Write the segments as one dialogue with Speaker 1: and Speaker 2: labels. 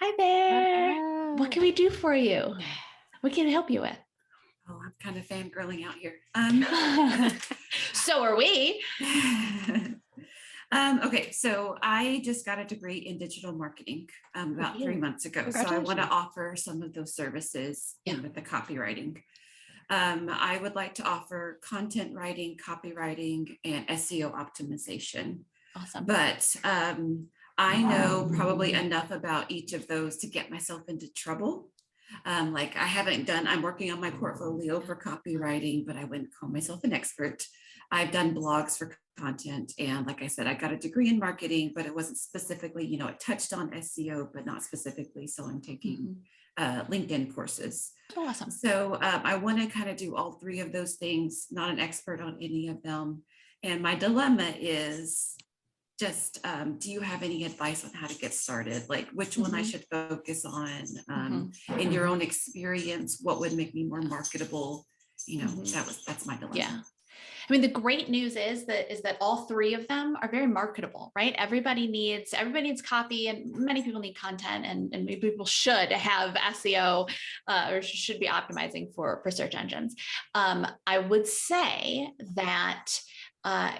Speaker 1: Hi there.
Speaker 2: Hello.
Speaker 1: What can we do for you? What can I help you with?
Speaker 3: Oh, I'm kind of fangirling out here.
Speaker 1: So are we.
Speaker 3: Okay, so I just got a degree in digital marketing about 3 months ago. So I want to offer some of those services with the copywriting. I would like to offer content writing, copywriting, and SEO optimization.
Speaker 1: Awesome.
Speaker 3: But I know probably enough about each of those to get myself into trouble. I'm working on my portfolio for copywriting, but I wouldn't call myself an expert. I've done blogs for content. And like I said, I got a degree in marketing, but it wasn't specifically, it touched on SEO, but not specifically. So I'm taking LinkedIn courses.
Speaker 1: Awesome.
Speaker 3: So I want to kind of do all three of those things, not an expert on any of them. And my dilemma is just, do you have any advice on how to get started? Like which one I should focus on in your own experience? What would make me more marketable? That's my dilemma.
Speaker 1: Yeah. I mean, the great news is that all three of them are very marketable, right? Everybody needs copy, and many people need content, and maybe people should have SEO or should be optimizing for search engines. I would say that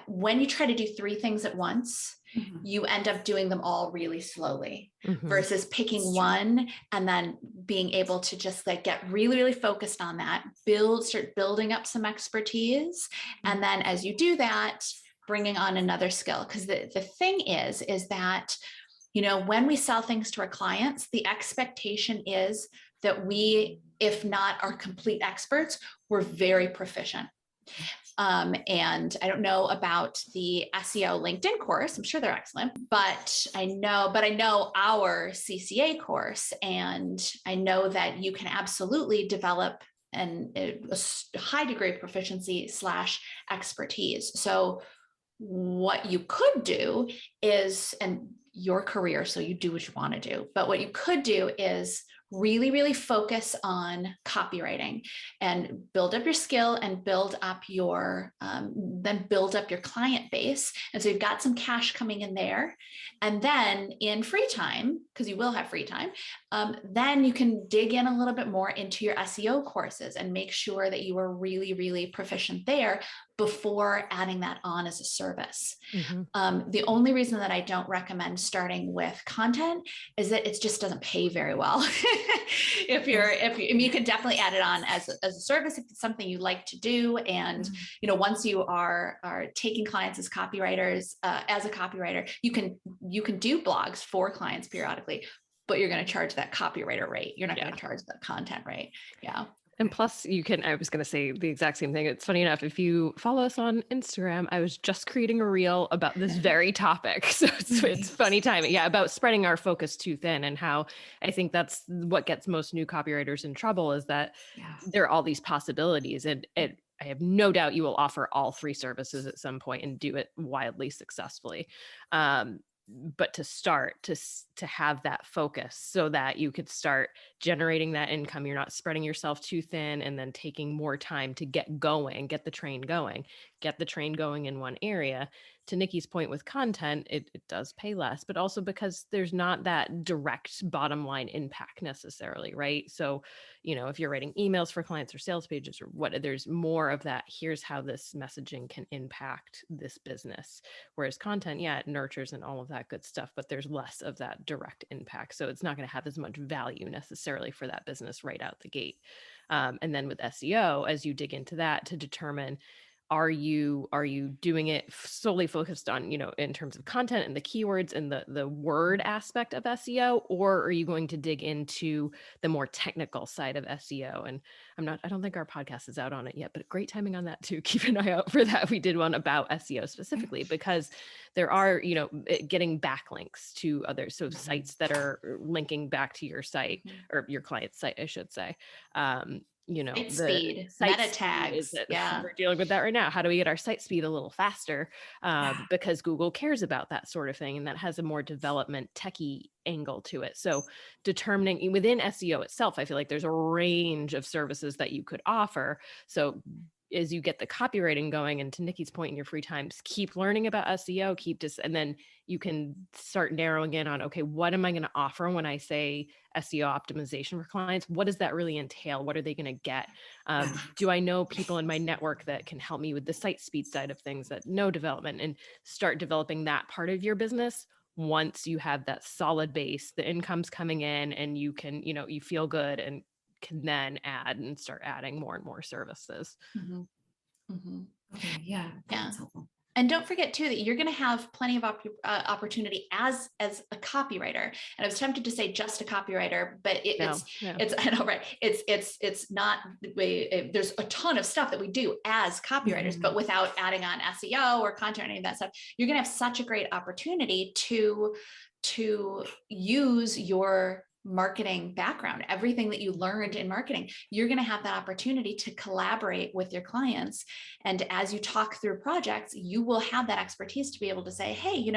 Speaker 1: when you try to do three things at once, you end up doing them all really slowly versus picking one and then being able to just like get really, really focused on that, start building up some expertise. And then as you do that, bringing on another skill. Because the thing is that, when we sell things to our clients, the expectation is that we, if not are complete experts, we're very proficient. And I don't know about the SEO LinkedIn course. I'm sure they're excellent, but I know our CCA course, and I know that you can absolutely develop a high degree of proficiency / expertise. So what you could do is, and your career, so you do what you want to do, but what you could do is really, really focus on copywriting and build up your skill and build up your client base. And so you've got some cash coming in there. And then in free time, because you will have free time, then you can dig in a little bit more into your SEO courses and make sure that you are really, really proficient there before adding that on as a service. The only reason that I don't recommend starting with content is that it just doesn't pay very well. You could definitely add it on as a service if it's something you like to do. And, once you are taking clients as copywriters, as a copywriter, you can do blogs for clients periodically, but you're going to charge that copywriter rate. You're not going to charge the content rate. Yeah.
Speaker 2: And plus I was going to say the exact same thing. It's funny enough, if you follow us on Instagram, I was just creating a reel about this very topic. So it's funny timing. Yeah. About spreading our focus too thin, and how I think that's what gets most new copywriters in trouble, is that there are all these possibilities, and I have no doubt you will offer all three services at some point and do it wildly successfully. But to start to have that focus so that you could start generating that income, you're not spreading yourself too thin and then taking more time to get the train going in one area. To Nikki's point with content, it does pay less, but also because there's not that direct bottom line impact necessarily, right? So, if you're writing emails for clients or sales pages or what, there's more of that. Here's how this messaging can impact this business. Whereas content, it nurtures and all of that good stuff, but there's less of that direct impact. So it's not going to have as much value necessarily for that business right out the gate. And then with SEO, as you dig into that to determine, are you doing it solely focused on, in terms of content and the keywords and the word aspect of SEO, or are you going to dig into the more technical side of SEO? And I don't think our podcast is out on it yet, but great timing on that too. Keep an eye out for that. We did one about SEO specifically because there are, getting backlinks to others. So sites that are linking back to your site or your client's site, I should say.
Speaker 1: Site speed, meta tags.
Speaker 2: We're dealing with that right now. How do we get our site speed a little faster? Because Google cares about that sort of thing, and that has a more development techie angle to it. So determining within SEO itself, I feel like there's a range of services that you could offer. So as you get the copywriting going, and to Nikki's point, in your free times, keep learning about SEO, and then you can start narrowing in on, okay, what am I going to offer when I say SEO optimization for clients? What does that really entail? What are they going to get? Do I know people in my network that can help me with the site speed side of things, that know development, and start developing that part of your business? Once you have that solid base, the income's coming in, and you can, you feel good and can then add and start adding more and more services.
Speaker 3: Okay, yeah, that's helpful.
Speaker 1: And don't forget too, that you're going to have plenty of opportunity as a copywriter. And I was tempted to say just a copywriter, but it's I know, right? It's not the way. There's a ton of stuff that we do as copywriters, but without adding on SEO or content or any of that stuff, you're going to have such a great opportunity to use your marketing background, everything that you learned in marketing. You're going to have that opportunity to collaborate with your clients. And as you talk through projects, you will have that expertise to be able to say, hey,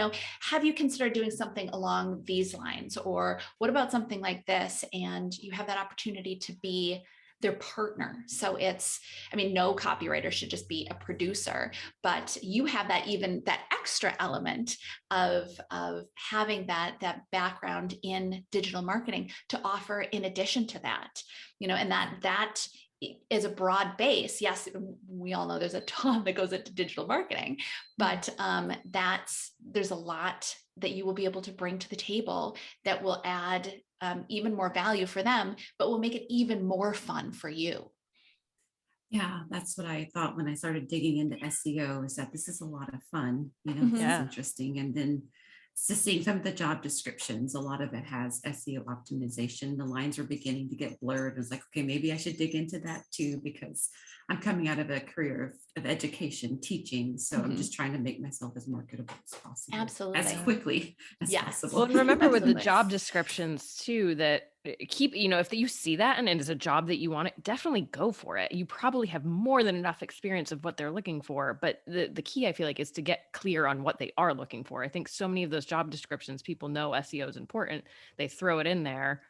Speaker 1: have you considered doing something along these lines? Or what about something like this? And you have that opportunity to be their partner. So no copywriter should just be a producer, but you have that extra element of having that background in digital marketing to offer in addition to that, and that is a broad base. Yes, we all know there's a ton that goes into digital marketing, but there's a lot that you will be able to bring to the table that will add even more value for them, but will make it even more fun for you.
Speaker 3: Yeah, that's what I thought when I started digging into SEO, is that this is a lot of fun. This is interesting. And then just seeing some of the job descriptions, a lot of it has SEO optimization. The lines are beginning to get blurred. I was like, okay, maybe I should dig into that too, because I'm coming out of a career of education, teaching. So I'm just trying to make myself as marketable as possible.
Speaker 1: Absolutely.
Speaker 3: As quickly as possible.
Speaker 2: Well, and remember with the job descriptions too, that if you see that and it is a job that you want, definitely go for it. You probably have more than enough experience of what they're looking for. But the key, I feel like, is to get clear on what they are looking for. I think so many of those job descriptions, people know SEO is important. They throw it in there.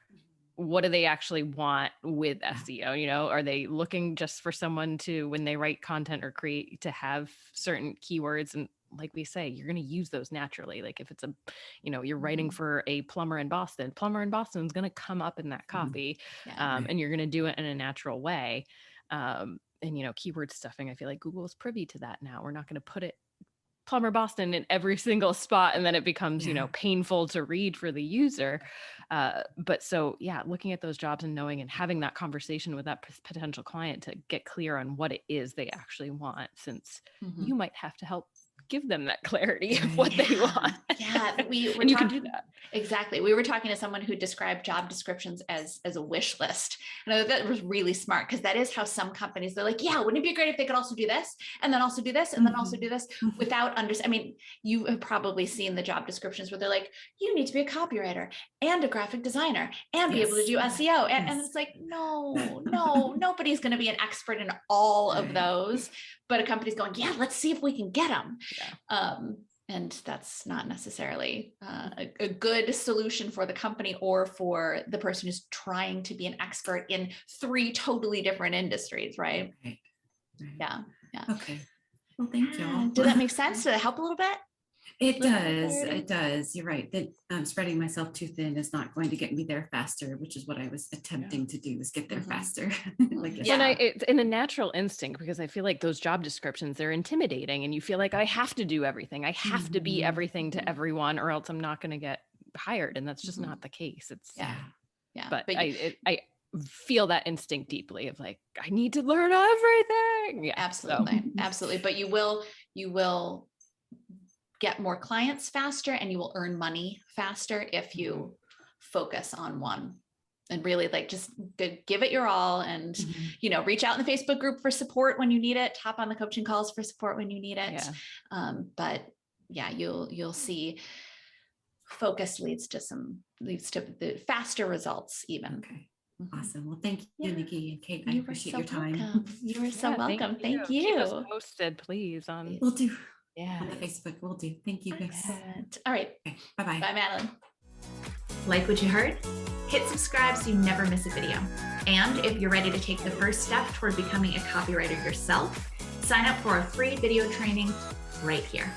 Speaker 2: What do they actually want with SEO? Are they looking just for someone to, when they write content or create, to have certain keywords? And like we say, you're going to use those naturally. Like if it's you're writing for a plumber in Boston is going to come up in that copy, and you're going to do it in a natural way. And keyword stuffing, I feel like Google is privy to that now. We're not going to put it plumber Boston in every single spot, and then it becomes painful to read for the user. But so looking at those jobs and knowing and having that conversation with that potential client to get clear on what it is they actually want, since you might have to help give them that clarity of what they want.
Speaker 1: And you can do that. Exactly. We were talking to someone who described job descriptions as a wish list. And that was really smart, because that is how some companies, they're like, wouldn't it be great if they could also do this and then also do this and then also do this, without you have probably seen the job descriptions where they're like, you need to be a copywriter and a graphic designer and be able to do SEO. And it's like, no, nobody's going to be an expert in all of those, but a company's going, let's see if we can get them. And that's not necessarily a good solution for the company or for the person who's trying to be an expert in 3 totally different industries, right?
Speaker 3: Right.
Speaker 1: Yeah.
Speaker 3: Okay. Well, thank you.
Speaker 1: Did that make sense? Did it help a little bit?
Speaker 3: It does. It does. You're right. That spreading myself too thin is not going to get me there faster, which is what I was attempting to do, is get there faster.
Speaker 2: It's in a natural instinct, because I feel like those job descriptions, they're intimidating, and you feel like I have to do everything. I have to be everything to everyone, or else I'm not going to get hired. And that's just not the case. It's But I feel that instinct deeply of like, I need to learn everything.
Speaker 1: Absolutely. But you will get more clients faster, and you will earn money faster if you focus on one and really just give it your all, and reach out in the Facebook group for support when you need it, hop on the coaching calls for support when you need it. But you'll see focus leads to the faster results even.
Speaker 3: Okay. Awesome. Well, thank you, Nikki and Kate. I appreciate your time.
Speaker 1: Welcome. You are so welcome. Thank you.
Speaker 2: Keep us posted, please.
Speaker 3: We'll do. On the Facebook, we'll do. Thank you, guys.
Speaker 1: All right.
Speaker 3: Okay. Bye-bye.
Speaker 1: Bye, Madeline. Like what you heard? Hit subscribe so you never miss a video. And if you're ready to take the first step toward becoming a copywriter yourself, Sign up for our free video training right here.